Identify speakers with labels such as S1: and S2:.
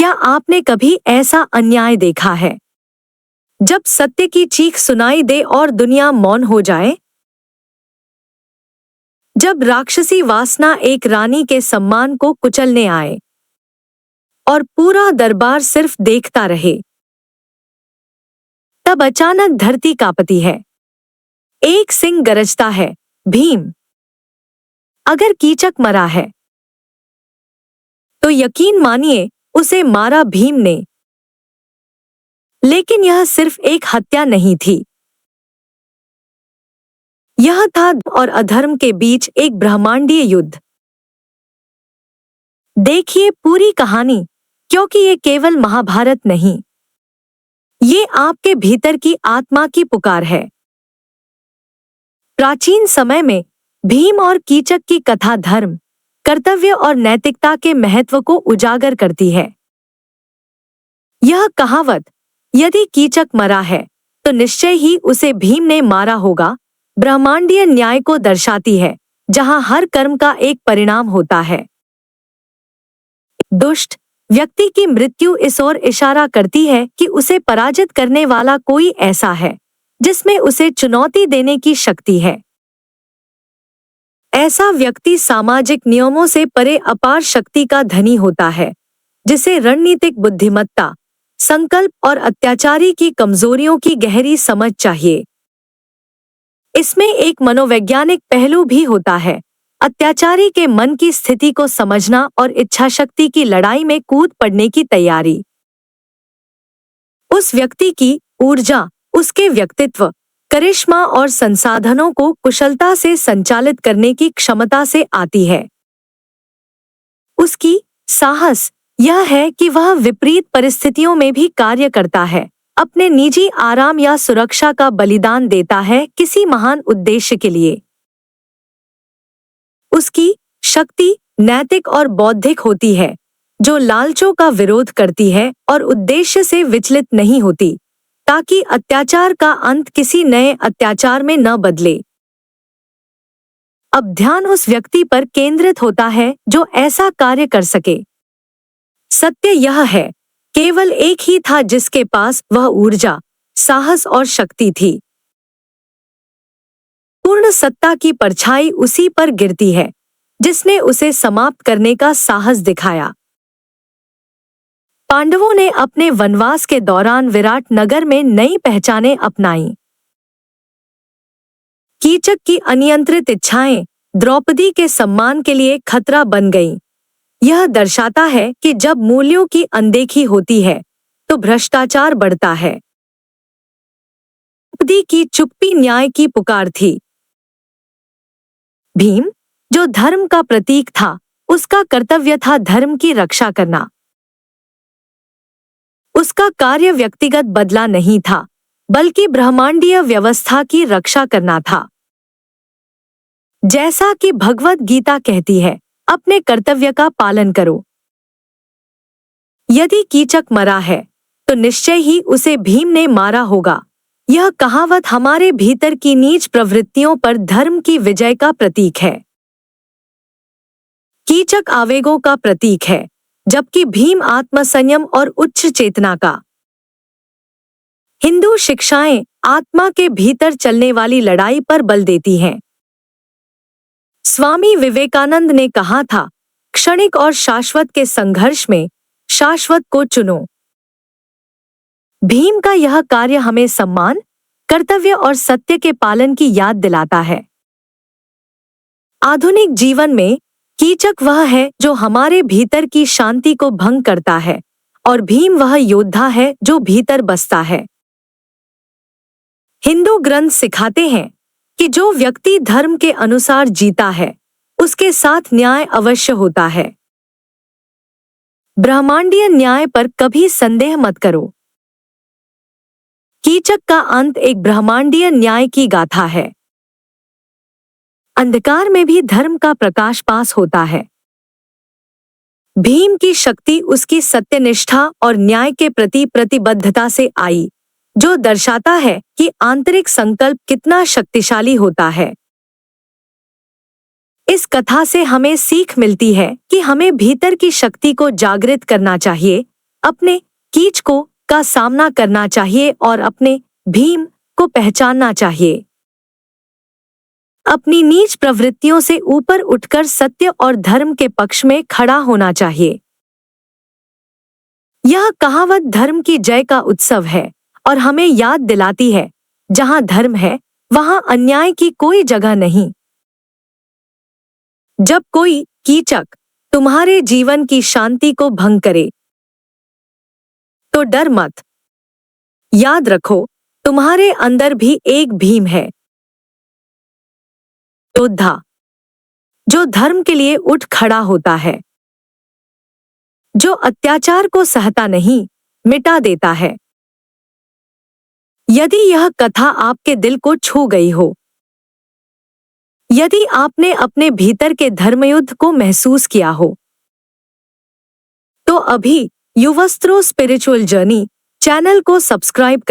S1: क्या आपने कभी ऐसा अन्याय देखा है जब सत्य की चीख सुनाई दे और दुनिया मौन हो जाए? जब राक्षसी वासना एक रानी के सम्मान को कुचलने आए और पूरा दरबार सिर्फ देखता रहे, तब अचानक धरती कांपती है। एक सिंह गरजता है, भीम। अगर कीचक मरा है तो यकीन मानिए उसे मारा भीम ने। लेकिन यह सिर्फ एक हत्या नहीं थी, यह था और अधर्म के बीच एक ब्रह्मांडीय युद्ध। देखिए पूरी कहानी, क्योंकि ये केवल महाभारत नहीं, ये आपके भीतर की आत्मा की पुकार है। प्राचीन समय में भीम और कीचक की कथा धर्म, कर्तव्य और नैतिकता के महत्व को उजागर करती है। यह कहावत, यदि कीचक मरा है तो निश्चय ही उसे भीम ने मारा होगा, ब्रह्मांडीय न्याय को दर्शाती है, जहां हर कर्म का एक परिणाम होता है। दुष्ट व्यक्ति की मृत्यु इस ओर इशारा करती है कि उसे पराजित करने वाला कोई ऐसा है जिसमें उसे चुनौती देने की शक्ति है। ऐसा व्यक्ति सामाजिक नियमों से परे अपार शक्ति का धनी होता है, जिसे रणनीतिक बुद्धिमत्ता, संकल्प और अत्याचारी की कमजोरियों की गहरी समझ चाहिए। इसमें एक मनोवैज्ञानिक पहलू भी होता है, अत्याचारी के मन की स्थिति को समझना और इच्छाशक्ति की लड़ाई में कूद पड़ने की तैयारी। उस व्यक्ति की ऊर्जा उसके व्यक्तित्व, करिश्मा और संसाधनों को कुशलता से संचालित करने की क्षमता से आती है। उसकी साहस यह है कि वह विपरीत परिस्थितियों में भी कार्य करता है, अपने निजी आराम या सुरक्षा का बलिदान देता है किसी महान उद्देश्य के लिए। उसकी शक्ति नैतिक और बौद्धिक होती है, जो लालचों का विरोध करती है और उद्देश्य से विचलित नहीं होती, ताकि अत्याचार का अंत किसी नए अत्याचार में न बदले। अब ध्यान उस व्यक्ति पर केंद्रित होता है जो ऐसा कार्य कर सके। सत्य यह है, केवल एक ही था जिसके पास वह ऊर्जा, साहस और शक्ति थी। पूर्ण सत्ता की परछाई उसी पर गिरती है जिसने उसे समाप्त करने का साहस दिखाया। पांडवों ने अपने वनवास के दौरान विराट नगर में नई पहचानें अपनाईं। कीचक की अनियंत्रित इच्छाएं द्रौपदी के सम्मान के लिए खतरा बन गईं। यह दर्शाता है कि जब मूल्यों की अनदेखी होती है तो भ्रष्टाचार बढ़ता है। द्रौपदी की चुप्पी न्याय की पुकार थी। भीम, जो धर्म का प्रतीक था, उसका कर्तव्य था धर्म की रक्षा करना। उसका कार्य व्यक्तिगत बदला नहीं था, बल्कि ब्रह्मांडीय व्यवस्था की रक्षा करना था। जैसा कि भगवद गीता कहती है, अपने कर्तव्य का पालन करो। यदि कीचक मरा है तो निश्चय ही उसे भीम ने मारा होगा। यह कहावत हमारे भीतर की नीच प्रवृत्तियों पर धर्म की विजय का प्रतीक है। कीचक आवेगों का प्रतीक है, जबकि भीम आत्मसंयम और उच्च चेतना का। हिंदू शिक्षाएं आत्मा के भीतर चलने वाली लड़ाई पर बल देती हैं। स्वामी विवेकानंद ने कहा था, क्षणिक और शाश्वत के संघर्ष में शाश्वत को चुनो। भीम का यह कार्य हमें सम्मान, कर्तव्य और सत्य के पालन की याद दिलाता है। आधुनिक जीवन में कीचक वह है जो हमारे भीतर की शांति को भंग करता है, और भीम वह योद्धा है जो भीतर बसता है। हिंदू ग्रंथ सिखाते हैं कि जो व्यक्ति धर्म के अनुसार जीता है, उसके साथ न्याय अवश्य होता है। ब्रह्मांडीय न्याय पर कभी संदेह मत करो। कीचक का अंत एक ब्रह्मांडीय न्याय की गाथा है। अंधकार में भी धर्म का प्रकाश पास होता है। भीम की शक्ति उसकी सत्यनिष्ठा और न्याय के प्रति प्रतिबद्धता से आई, जो दर्शाता है कि आंतरिक संकल्प कितना शक्तिशाली होता है। इस कथा से हमें सीख मिलती है कि हमें भीतर की शक्ति को जागृत करना चाहिए, अपने कीच को का सामना करना चाहिए और अपने भीम को पहचानना चाहिए। अपनी नीच प्रवृत्तियों से ऊपर उठकर सत्य और धर्म के पक्ष में खड़ा होना चाहिए। यह कहावत धर्म की जय का उत्सव है और हमें याद दिलाती है, जहां धर्म है वहां अन्याय की कोई जगह नहीं। जब कोई कीचक तुम्हारे जीवन की शांति को भंग करे तो डर मत। याद रखो, तुम्हारे अंदर भी एक भीम है, योद्धा, जो धर्म के लिए उठ खड़ा होता है, जो अत्याचार को सहता नहीं, मिटा देता है। यदि यह कथा आपके दिल को छू गई हो, यदि आपने अपने भीतर के धर्मयुद्ध को महसूस किया हो, तो अभी युवस्त्रो स्पिरिचुअल जर्नी चैनल को सब्सक्राइब